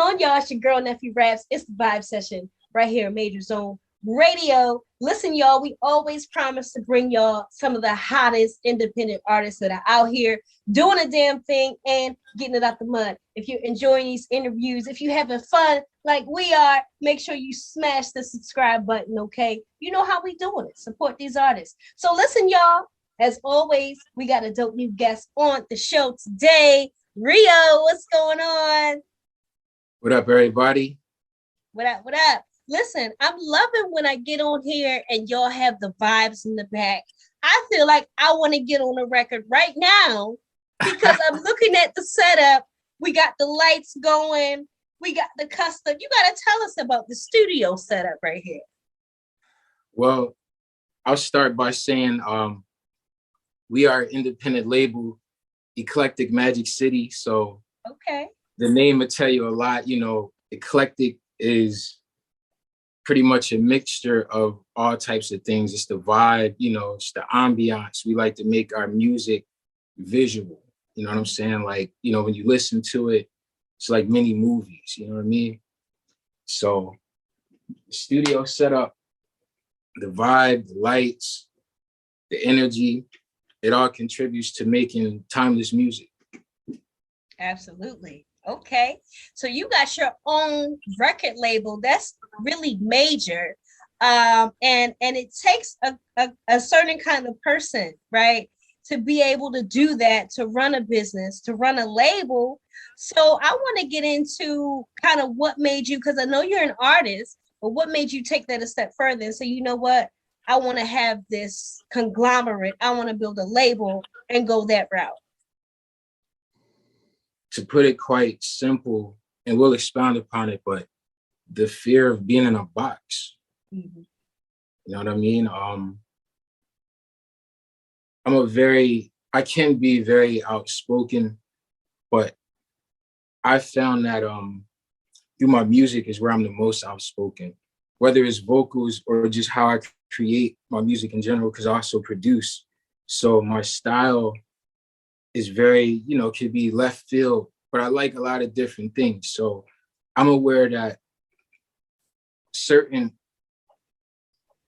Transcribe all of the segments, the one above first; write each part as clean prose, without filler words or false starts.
on, y'all? It's your girl, Nephew Raps. It's the Vibe Session right here, Major Zone Radio. Listen, y'all, we always promise to bring y'all some of the hottest independent artists that are out here doing a damn thing and getting it out the mud. If you're enjoying these interviews, if you're having fun like we are, make sure you smash the subscribe button, okay? You know how we doing it. Support these artists. So listen, y'all, as always, we got a dope new guest on the show today. Rio, what's going on? What up, everybody? What up? What up? Listen, I'm loving when I get on here and y'all have the vibes in the back. I feel like I want to get on the record right now because I'm looking at the setup. We got the lights going. We got the custom. You got to tell us about the studio setup right here. Well, I'll start by saying we are an independent label, Eclectic Magic City. So okay, the name will tell you a lot. You know, eclectic is pretty much a mixture of all types of things. It's the vibe, you know, it's the ambiance. We like to make our music visual. You know what I'm saying? Like, you know, when you listen to it, it's like mini movies, you know what I mean? So the studio setup, the vibe, the lights, the energy, it all contributes to making timeless music. Absolutely. Okay. So you got your own record label. That's really major. And it takes a certain kind of person, right, to be able to do that, to run a business, to run a label. So I want to get into kind of what made you, because I know you're an artist, but what made you take that a step further and say, you know what, I want to have this conglomerate. I want to build a label and go that route. To put it quite simple, and we'll expound upon it, but the fear of being in a box. Mm-hmm. You know what I mean? I can be very outspoken, but I found that through my music is where I'm the most outspoken, whether it's vocals or just how I create my music in general, because I also produce. So my style is very, you know, could be left field, but I like a lot of different things. So I'm aware that certain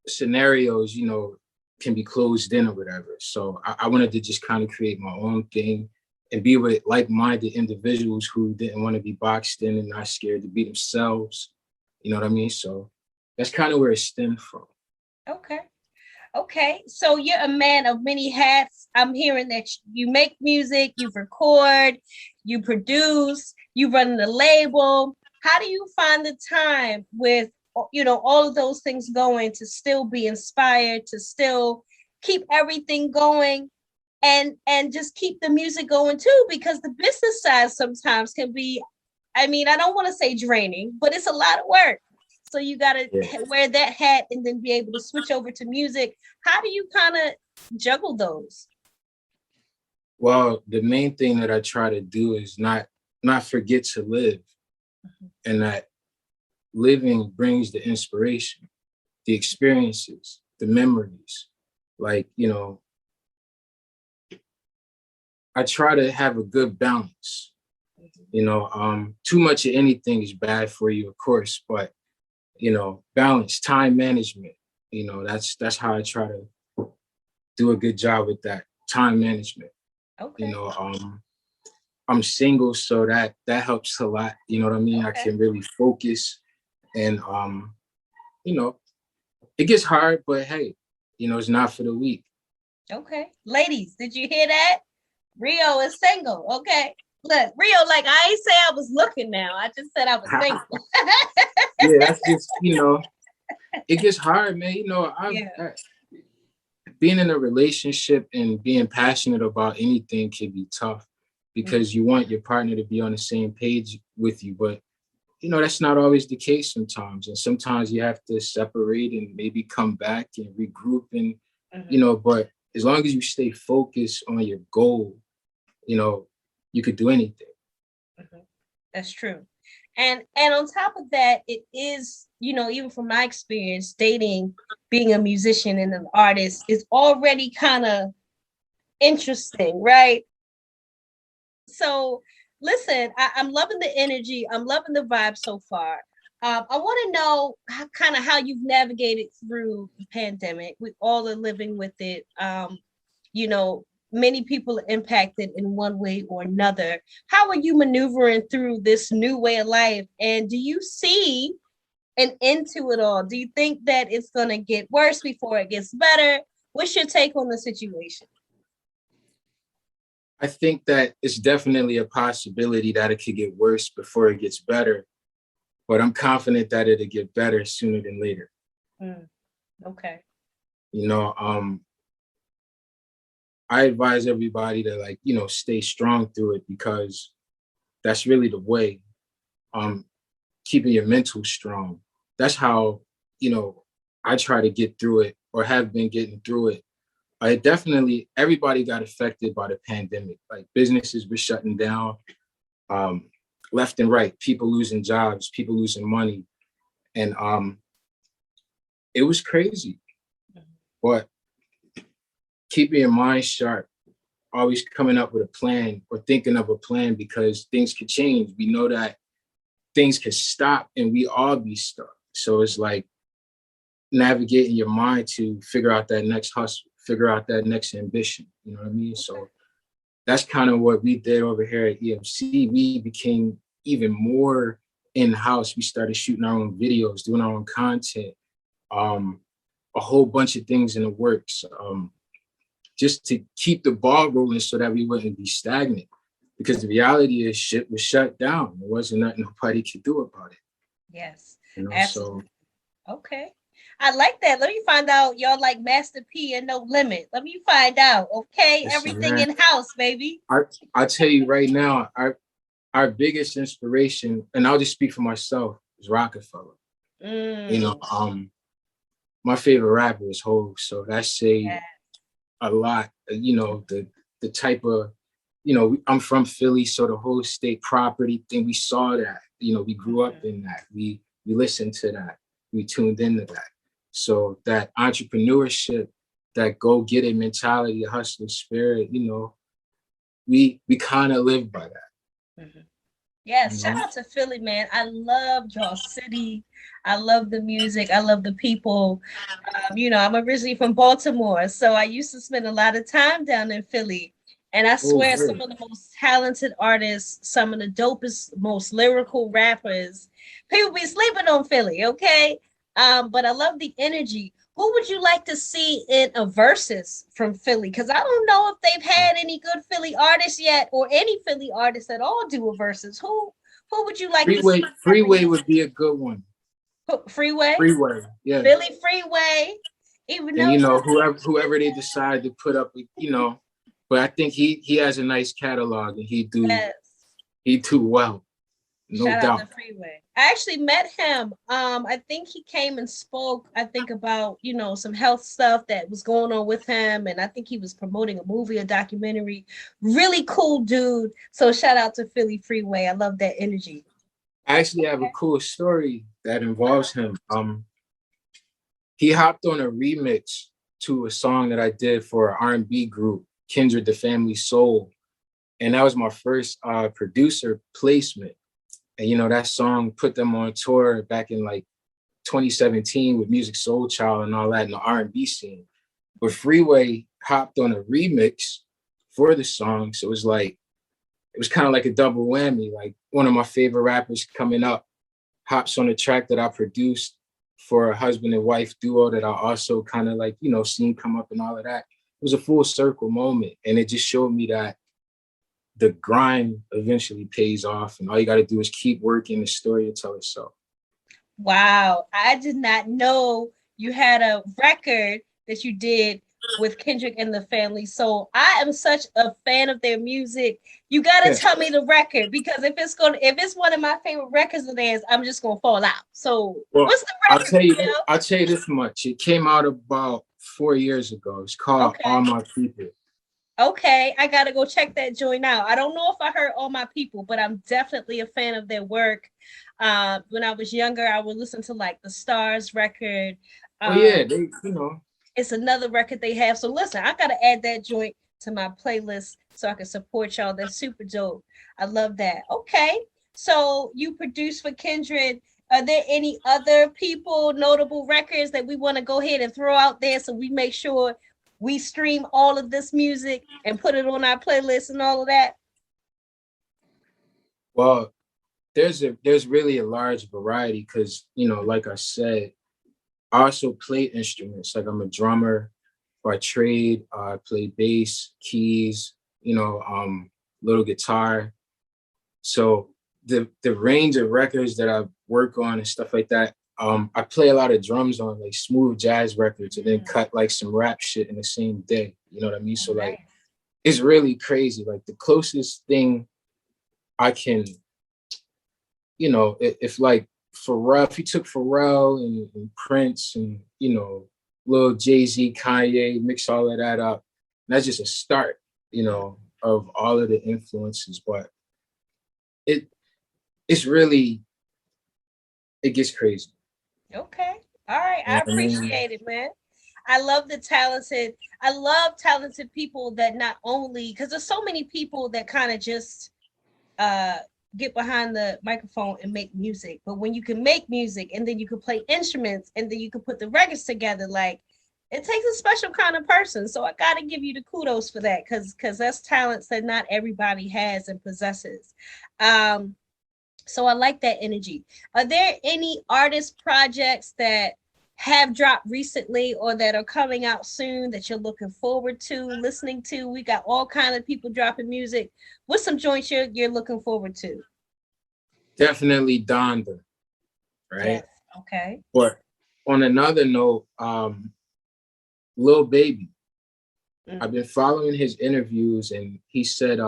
scenarios, you know, can be closed in or whatever. So I wanted to just kind of create my own thing and be with like-minded individuals who didn't want to be boxed in and not scared to be themselves. You know what I mean? So that's kind of where it stemmed from. Okay. So you're a man of many hats. I'm hearing that you make music, you record, you produce, you run the label. How do you find the time with, you know, all of those things going to still be inspired, to still keep everything going and just keep the music going too? Because the business side sometimes can be, I mean, I don't want to say draining, but it's a lot of work. So you got to wear that hat and then be able to switch over to music. How do you kind of juggle those? Well, the main thing that I try to do is not forget to live, and that living brings the inspiration, the experiences, the memories. Like, you know, I try to have a good balance. You know, too much of anything is bad for you, of course, but you know, balance, time management, you know, that's how I try to do a good job with that, time management. Okay. You know, I'm single, so that helps a lot. You know what I mean? Okay. I can really focus and, you know, it gets hard, but hey, you know, it's not for the weak. Okay. Ladies, did you hear that? Rio is single. Okay. Look, Rio, like I ain't say I was looking now. I just said I was single. Yeah, that's just, you know, it gets hard, man. You know, being in a relationship and being passionate about anything can be tough because you want your partner to be on the same page with you. But, you know, that's not always the case sometimes. And sometimes you have to separate and maybe come back and regroup and, you know, but as long as you stay focused on your goal, you know, you could do anything. That's true. And on top of that, it is, you know, even from my experience, dating, being a musician and an artist is already kind of interesting, right? So Listen, I'm loving the energy. I'm loving the vibe so far. I want to know how you've navigated through the pandemic. We all are living with it. You know, many people are impacted in one way or another. How are you maneuvering through this new way of life? And do you see an end to it all? Do you think that it's going to get worse before it gets better? What's your take on the situation? I think that it's definitely a possibility that it could get worse before it gets better, but I'm confident that it'll get better sooner than later. Okay. You know, I advise everybody to, like, you know, stay strong through it, because that's really the way. Keeping your mental strong. That's how, you know, I try to get through it, or have been getting through it. I definitely, everybody got affected by the pandemic. Like, businesses were shutting down, left and right, people losing jobs, people losing money. And it was crazy. But keeping your mind sharp, always coming up with a plan or thinking of a plan, because things could change. We know that things could stop and we all be stuck. So it's like navigating your mind to figure out that next hustle, figure out that next ambition. You know what I mean? So that's kind of what we did over here at EMC. We became even more in-house. We started shooting our own videos, doing our own content, a whole bunch of things in the works, just to keep the ball rolling so that we wouldn't be stagnant. Because the reality is, shit was shut down. There wasn't nothing nobody could do about it. Yes, You know, absolutely. So okay. I like that. Let me find out y'all like Master P and No Limit. Let me find out. Okay. listen, Everything man, in house, baby. I tell you right now, our biggest inspiration, and I'll just speak for myself, is Rockefeller. You know, my favorite rapper is Hov, so that say a lot. You know, the type of, you know, I'm from Philly, so the whole state property thing, we saw that. You know, we grew up in that. We listened to that. We tuned into that. So that entrepreneurship, that go get it mentality, the hustler spirit, you know, we kind of live by that. Mm-hmm. Yes, shout out to Philly, man. I love Draw City. I love the music. I love the people. You know, I'm originally from Baltimore, so I used to spend a lot of time down in Philly. And I swear, some of the most talented artists, some of the dopest, most lyrical rappers, people be sleeping on Philly, okay? But I love the energy. Who would you like to see in a versus from Philly? Because I don't know if they've had any good Philly artists yet, or any Philly artists at all do a versus. Who would you like to see? Freeway would be a good one. Freeway? Freeway, yeah. Philly Freeway. Even and you know, whoever they decide to put up, you know, but I think he has a nice catalog, and he do well. No Shout doubt. out to Freeway. I actually met him. I think he came and spoke, I think, about, you know, some health stuff that was going on with him. And I think he was promoting a movie, a documentary. Really cool dude. So shout out to Philly Freeway. I love that energy. I actually have a cool story that involves him. He hopped on a remix to a song that I did for an R&B group, Kindred The Family Soul. And that was my first producer placement. And, you know, that song put them on tour back in like 2017 with Music Soul Child and all that in the R&B scene. But Freeway hopped on a remix for the song. So it was kind of like a double whammy. Like, one of my favorite rappers coming up hops on a track that I produced for a husband and wife duo that I also kind of, like, you know, seen come up and all of that. It was a full circle moment. And it just showed me that the grind eventually pays off, and all you got to do is keep working. The story to tell itself. Wow. I did not know you had a record that you did with Kendrick and the Family Soul. I am such a fan of their music. You gotta tell me the record, because if it's one of my favorite records of theirs, I'm just gonna fall out. So what's the record? I'll tell you this much. It came out about 4 years ago. It's called All My People. Okay, I gotta go check that joint out. I don't know if I heard All My People, but I'm definitely a fan of their work. When I was younger, I would listen to like the Stars record. They, you know, it's another record they have. So listen, I gotta add that joint to my playlist so I can support y'all. That's super dope. I love that. Okay. So you produce for Kindred. Are there any other people, notable records that we want to go ahead and throw out there so we make sure we stream all of this music and put it on our playlist and all of that? Well, there's really a large variety because, you know, like I said, I also play instruments. Like I'm a drummer by trade. I play bass, keys, you know, little guitar. So the range of records that I work on and stuff like that, I play a lot of drums on like smooth jazz records and then cut like some rap shit in the same day. You know what I mean? So like it's really crazy. Like the closest thing I can, you know, if like Pharrell, if you took Pharrell and Prince and, you know, little Jay-Z, Kanye, mix all of that up, that's just a start, you know, of all of the influences. But it it's really, it gets crazy. Okay. All right. You know I what I mean? appreciate it, man. I love talented people that not only, because there's so many people that kind of just uh get behind the microphone and make music. But when you can make music and then you can play instruments and then you can put the records together, like it takes a special kind of person. So I gotta give you the kudos for that, because that's talents that not everybody has and possesses. Um, so I like that energy. Are there any artist projects that have dropped recently or that are coming out soon that you're looking forward to listening to? We got all kind of people dropping music. What's some joints you're looking forward to? Definitely Donda, Yes. right? Okay. But on another note, Lil Baby, I've Mm. been following his interviews and he said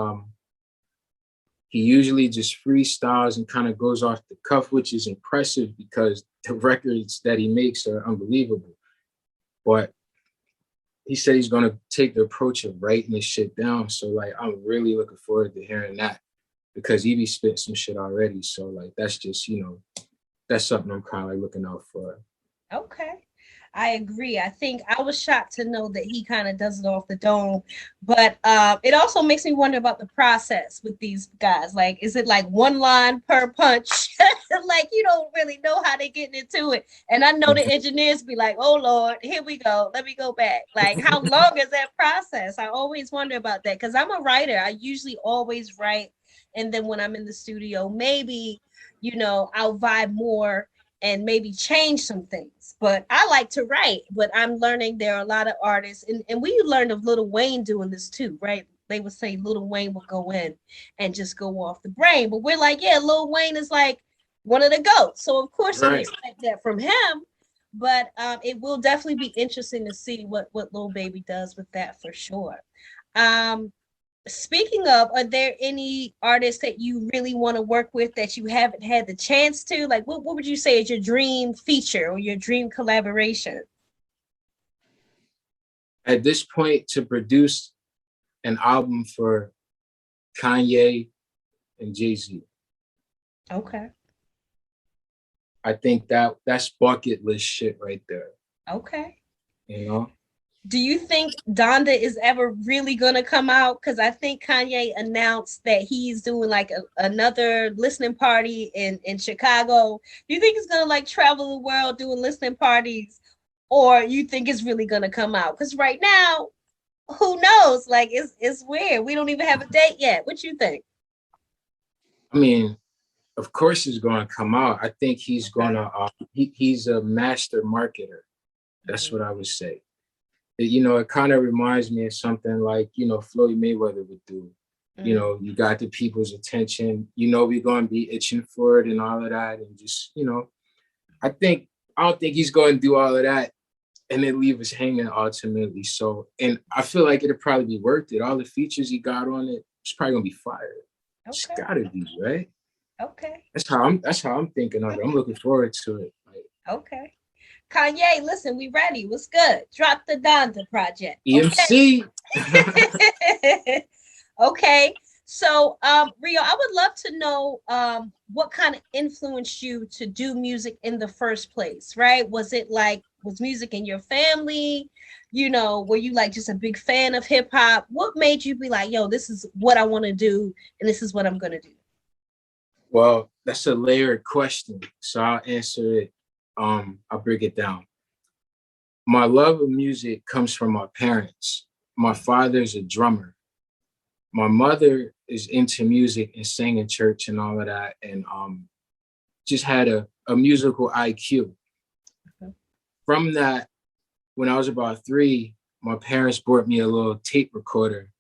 he usually just freestyles and kind of goes off the cuff, which is impressive because the records that he makes are unbelievable. But he said he's gonna take the approach of writing this shit down. So like I'm really looking forward to hearing that because he be spit some shit already. So like that's just, you know, that's something I'm kind of like looking out for. Okay. I agree. I think I was shocked to know that he kind of does it off the dome, but it also makes me wonder about the process with these guys. Like, is it like one line per punch? Like, you don't really know how they're getting into it. And I know the engineers be like, "Oh Lord, here we go. Let me go back." Like, how long is that process? I always wonder about that because I'm a writer. I usually always write, and then when I'm in the studio, maybe I'll vibe more and maybe change some things. But I like to write, but I'm learning there are a lot of artists, and we learned of Lil Wayne doing this too, right? They would say Lil Wayne would go in and just go off the brain. But we're like, yeah, Lil Wayne is like one of the GOATs. So of course you Right. expect that from him. But it will definitely be interesting to see what Lil Baby does with that for sure. Um, Speaking of, are there any artists that you really want to work with that you haven't had the chance to? Like, what would you say is your dream feature or your dream collaboration? At this point, to produce an album for Kanye and Jay-Z, Okay. I think that's bucket list shit right there. Okay. You know? Do you think Donda is ever really gonna come out? Because I think Kanye announced that he's doing like another listening party in Chicago. Do you think he's gonna like travel the world doing listening parties, or you think it's really gonna come out? Because right now, who knows? Like it's weird. We don't even have a date yet. What you think? I mean, of course he's going to come out. I think he's Okay. gonna he's a master marketer. That's Mhm. what I would say. You know, it kind of reminds me of something like, you know, Floyd Mayweather would do. You Mm. know, you got the people's attention, you know, we're going to be itching for it and all of that. And just, you know, I think, I don't think he's going to do all of that and then leave us hanging ultimately. So, and I feel like it'll probably be worth it. All the features he got on it, it's probably going to be fire. It's Okay. got to be, right? Okay. That's how I'm thinking of it. I'm looking forward to it. Like Okay. Kanye, listen, we ready. What's good? Drop the Donda project. Okay. EMC. Okay. So, Rio, I would love to know what kind of influenced you to do music in the first place, right? Was it like Was music in your family? You know, were you like just a big fan of hip hop? What made you be like, yo, this is what I want to do and this is what I'm going to do? Well, that's a layered question. So I'll answer it. I'll break it down. My love of music comes from my parents. My father's a drummer. My mother is into music and sang in church and all of that, and just had a musical IQ. Okay. From that, when I was about 3, my parents bought me a little tape recorder,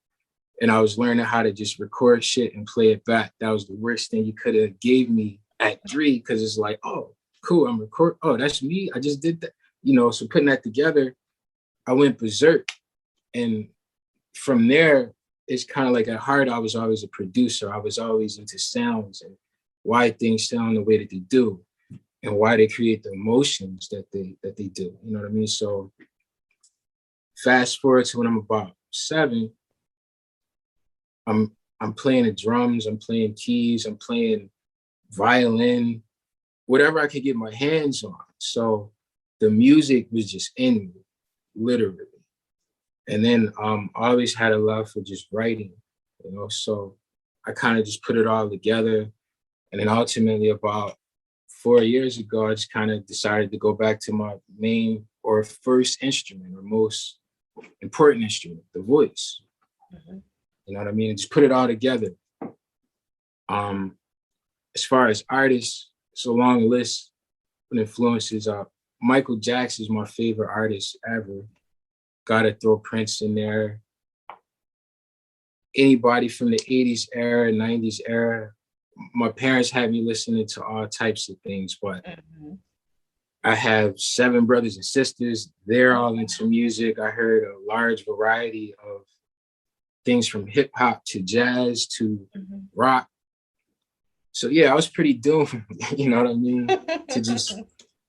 and I was learning how to just record shit and play it back. That was the worst thing you could have gave me at 3, because it's like, oh, cool, I'm recording. Oh, that's me. I just did that. So putting that together, I went berserk. And from there, it's kind of like at heart, I was always a producer. I was always into sounds and why things sound the way that they do and why they create the emotions that they do. You know what I mean? So fast forward to when I'm about 7, I'm playing the drums, I'm playing keys, I'm playing violin, whatever I could get my hands on. So the music was just in me, literally. And then I always had a love for just writing, so I kind of just put it all together. And then ultimately about 4 years ago, I just kind of decided to go back to my main or first instrument or most important instrument, the voice. Mm-hmm. You know what I mean? And just put it all together. As far as artists, it's a long list of influences. Michael Jackson is my favorite artist ever. Gotta throw Prince in there. Anybody from the 80s era, 90s era. My parents had me listening to all types of things, but I have 7 brothers and sisters. They're all into music. I heard a large variety of things from hip hop to jazz to rock. So yeah, I was pretty doomed, you know what I mean? To just,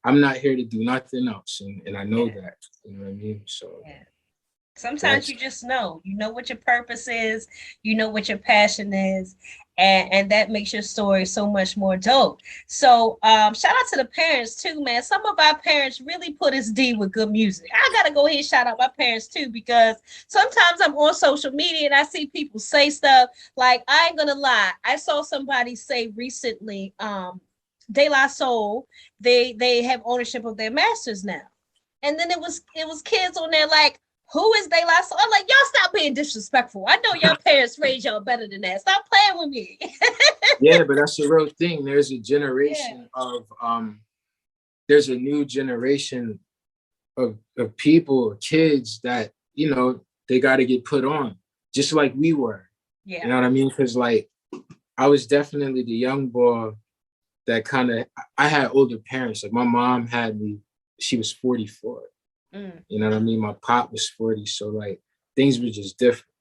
I'm not here to do nothing else. And I know that, you know what I mean? So sometimes you just you know what your purpose is, you know what your passion is, and that makes your story so much more dope. So shout out to the parents too, man. Some of our parents really put us D with good music. I gotta go ahead and shout out my parents too, because sometimes I'm on social media and I see people say stuff like, I ain't gonna lie, I saw somebody say recently, De La Soul, they have ownership of their masters now. And then it was kids on there like, who is De La Soul? I'm like, y'all stop being disrespectful. I know your parents raised y'all better than that. Stop playing with me. Yeah, but that's the real thing. There's a generation of there's a new generation of people, kids that, they got to get put on, just like we were. Yeah. You know what I mean? Because like, I was definitely the young boy that I had older parents. Like my mom had me, she was 44. You know what I mean? My pop was 40. So like things were just different,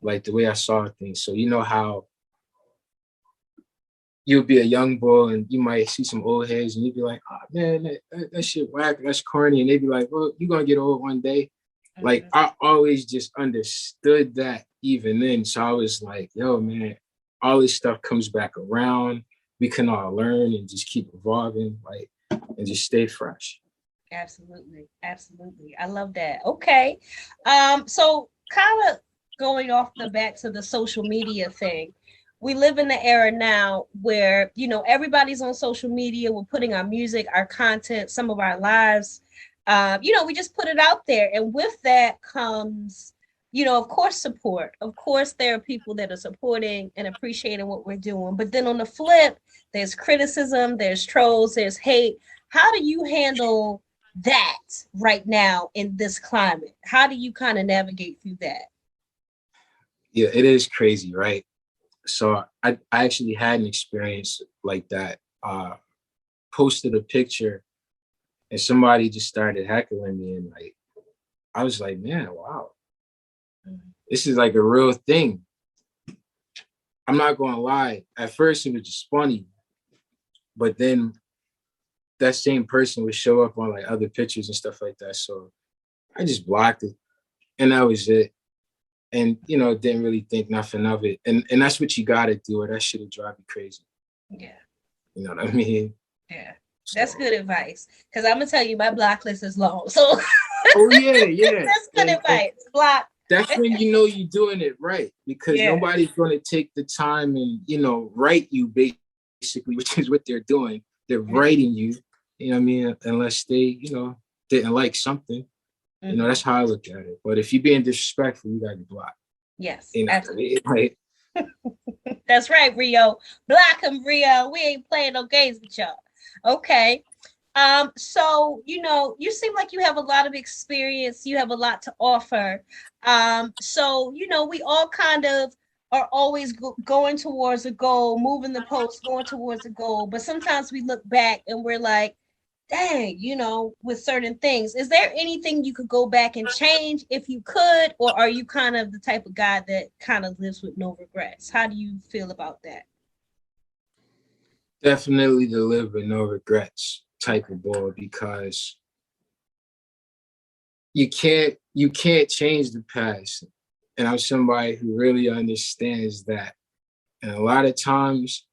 like the way I saw things. So you know how you'll be a young boy and you might see some old heads and you'd be like, oh man, that shit whack, that's corny. And they'd be like, well, you're gonna get old one day. Like I always just understood that even then. So I was like, yo, man, all this stuff comes back around. We can all learn and just keep evolving, like, and just stay fresh. Absolutely. Absolutely. I love that. Okay. So kind of going off the back to the social media thing, we live in the era now where, everybody's on social media. We're putting our music, our content, some of our lives, we just put it out there. And with that comes, of course, support. Of course, there are people that are supporting and appreciating what we're doing. But then on the flip, there's criticism, there's trolls, there's hate. How do you handle that right now in this climate? How do you kind of navigate through that? Yeah, it is crazy, right? So I actually had an experience like that. Posted a picture and somebody just started heckling me, and like I was like, man, wow, this is like a real thing. I'm not gonna lie. At first it was just funny, but then that same person would show up on like other pictures and stuff like that. So I just blocked it, and that was it. And didn't really think nothing of it. And that's what you gotta do, or that shit'll drive you crazy. Yeah. You know what I mean? Yeah. That's good advice. Because I'm gonna tell you, my block list is long. So Oh yeah. that's good And advice. Block. that's when you know you're doing it right, because Yeah. nobody's going to take the time and, write you basically, which is what they're doing. They're writing you, you know what I mean? Unless they, didn't like something. That's how I look at it. But if you're being disrespectful, you got to block. Yes, Absolutely. Right. That's right, Rio. Block him, Rio. We ain't playing no games with y'all. Okay. So you seem like you have a lot of experience, you have a lot to offer. So we all kind of are always going towards a goal, moving the post, going towards a goal, but sometimes we look back and we're like, dang, with certain things, is there anything you could go back and change if you could, or are you kind of the type of guy that kind of lives with no regrets? How do you feel about that? Definitely the live with no regrets type of boy, because you can't change the past. And I'm somebody who really understands that. And a lot of times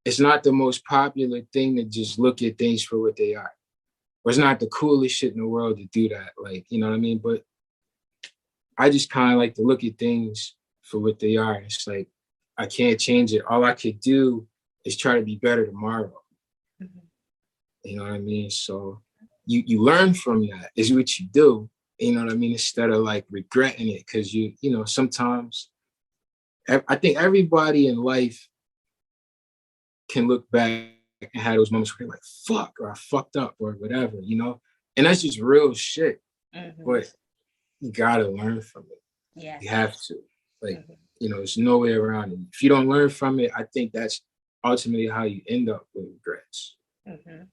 it's not the most popular thing to just look at things for what they are. Or it's not the coolest shit in the world to do that. Like, you know what I mean? But I just kind of like to look at things for what they are. It's like, I can't change it. All I could do is try to be better tomorrow. Mm-hmm. You know what I mean? So you learn from that is what you do. You know what I mean? Instead of like regretting it. Cause sometimes I think everybody in life can look back and have those moments where you're like, fuck, or I fucked up or whatever, and that's just real shit. Mm-hmm. But you gotta learn from it. Yeah. You have to. Like, there's no way around it. If you don't learn from it, I think that's ultimately how you end up with regrets. Mm-hmm.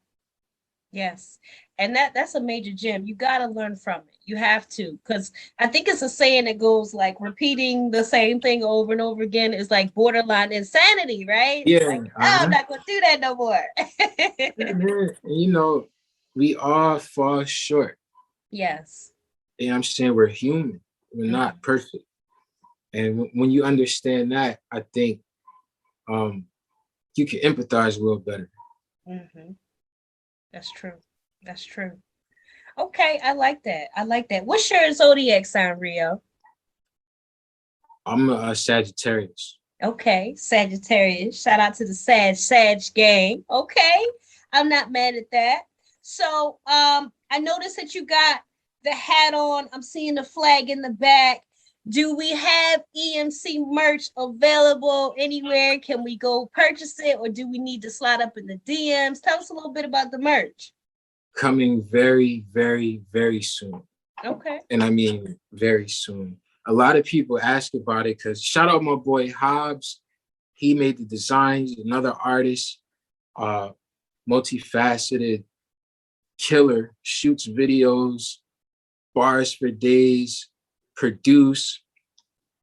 Yes. And that's a major gem. You got to learn from it. You have to, because I think it's a saying that goes like repeating the same thing over and over again is like borderline insanity, right? Yeah. It's like, oh, I'm not going to do that no more. And, we all fall short. Yes. And I'm saying we're human. We're not perfect. And when you understand that, I think you can empathize a little better. Mm-hmm. That's true. That's true. Okay, I like that. I like that. What's your zodiac sign, Rio? I'm a Sagittarius. Okay, Sagittarius. Shout out to the Sag gang. Okay, I'm not mad at that. So, I noticed that you got the hat on. I'm seeing the flag in the back. Do we have EMC merch available anywhere? Can we go purchase it, or do we need to slide up in the DMs? Tell us a little bit about the merch. Coming very, very, very soon. Okay. And I mean very soon. A lot of people ask about it because shout out my boy Hobbs. He made the designs, another artist, multifaceted, killer, shoots videos, bars for days, produce,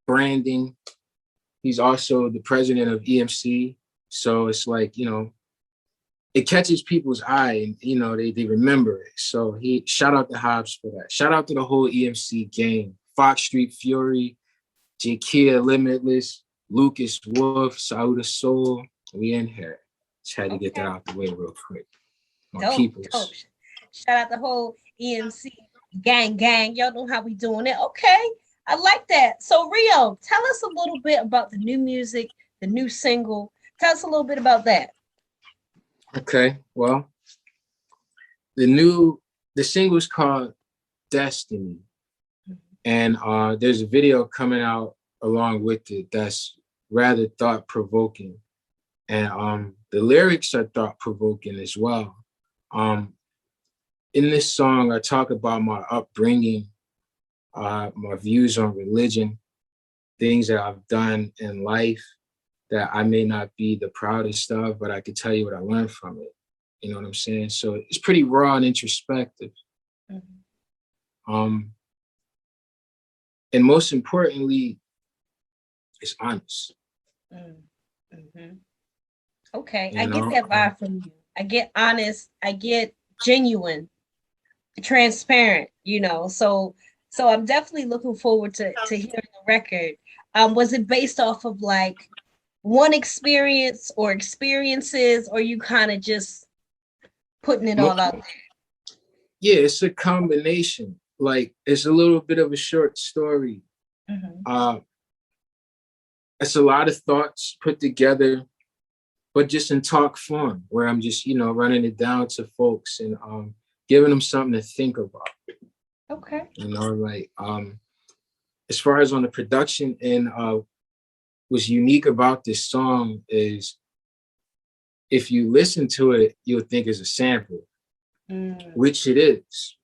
branding. He's also the president of EMC. So it's like, it catches people's eye and, they remember it. So shout out to Hobbs for that. Shout out to the whole EMC gang. Fox Street Fury, Jakia Limitless, Lucas Wolf, Sauda Soul. We in here. Just had to get that out the way real quick. Dope. Shout out the whole EMC gang. Y'all know how we doing it. Okay. I like that. So Rio, tell us a little bit about the new music, the new single. Tell us a little bit about that. Okay. Well, the single is called Destiny. And there's a video coming out along with it that's rather thought-provoking. And the lyrics are thought-provoking as well. In this song, I talk about my upbringing, my views on religion, things that I've done in life that I may not be the proudest of, but I can tell you what I learned from it. You know what I'm saying? So it's pretty raw and introspective. And most importantly, it's honest. Okay, I get that vibe from you. I get honest. I get genuine, transparent. So I'm definitely looking forward to hearing the record. Was it based off of like one experience or experiences, or you kind of just putting it Mo- all out there? Yeah, it's a combination. Like it's a little bit of a short story. Mm-hmm. Uh, it's a lot of thoughts put together, but just in talk form, where I'm just, running it down to folks and giving them something to think about. Okay. Like as far as on the production and what's unique about this song is if you listen to it, you'll think it's a sample, which it is.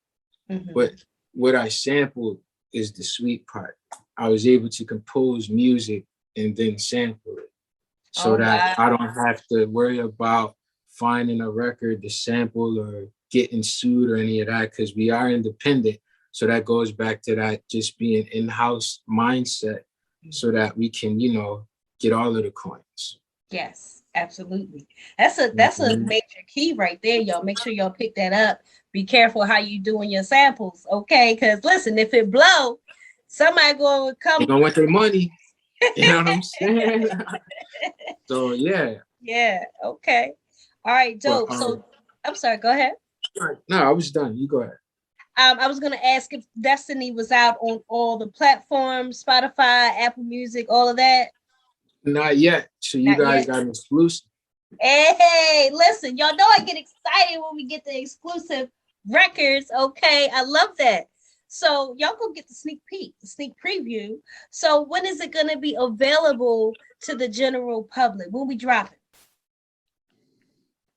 Mm-hmm. But what I sampled is the sweet part. I was able to compose music and then sample it so that I don't have to worry about finding a record to sample or getting sued or any of that, because we are independent. So that goes back to that just being in-house mindset so that we can, get all of the coins. Yes, absolutely. That's a major key right there, y'all. Make sure y'all pick that up. Be careful how you doing your samples, okay? Because listen, if it blow, somebody going to They come. gonna want their money. You know what I'm saying? So yeah. Yeah. Okay. All right. But Dope. So I'm sorry. Go ahead. no, I was done. You go ahead. I was gonna ask if Destiny was out on all the platforms, Spotify, Apple Music, all of that. Not yet. So you Not guys yet. got an exclusive. Hey, listen, y'all know I get excited when we get the exclusive records. Okay, I love that. So y'all go get the sneak peek, the sneak preview. So when is it gonna be available to the general public? When we drop it?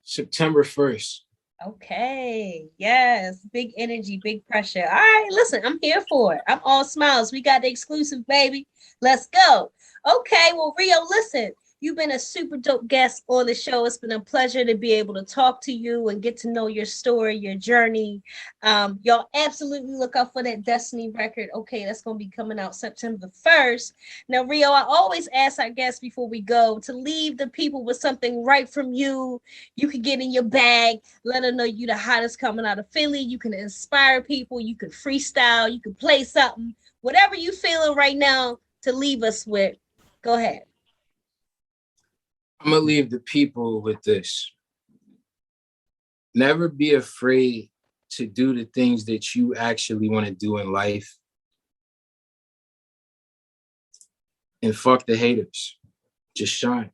September 1st. Okay. Yes. Big energy, big pressure. All right. Listen, I'm here for it. I'm all smiles. We got the exclusive, baby. Let's go. Okay. Well, Rio, listen, you've been a super dope guest on the show. It's been a pleasure to be able to talk to you and get to know your story, your journey. Y'all absolutely look out for that Destiny record. Okay. That's going to be coming out September the 1st. Now, Rio, I always ask our guests before we go to leave the people with something right from you. You can get in your bag, let them know you the hottest coming out of Philly. You can inspire people. You can freestyle. You can play something. Whatever you feeling right now to leave us with, go ahead. I'm gonna leave the people with this. Never be afraid to do the things that you actually want to do in life. And fuck the haters. Just shine.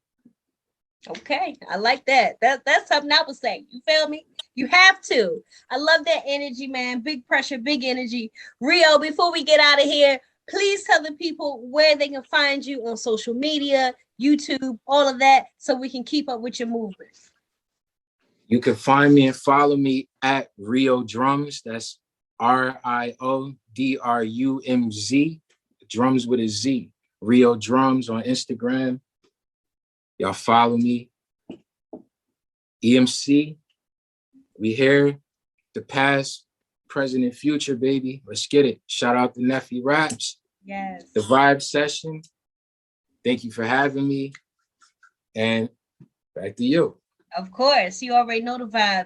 Okay, I like that. That's something I would say. You feel me? You have to. I love that energy, man. Big pressure, big energy. Rio, before we get out of here, please tell the people where they can find you on social media, YouTube, all of that, so we can keep up with your movement. You can find me and follow me at Rio Drums. That's RIODRUMZ. Drums with a Z. Rio Drums on Instagram. Y'all follow me. EMC. We here. The past, present, and future, baby. Let's get it. Shout out to Neffy Raps. Yes. The Vibe Session. Thank you for having me. And back to you. Of course. You already know the vibes.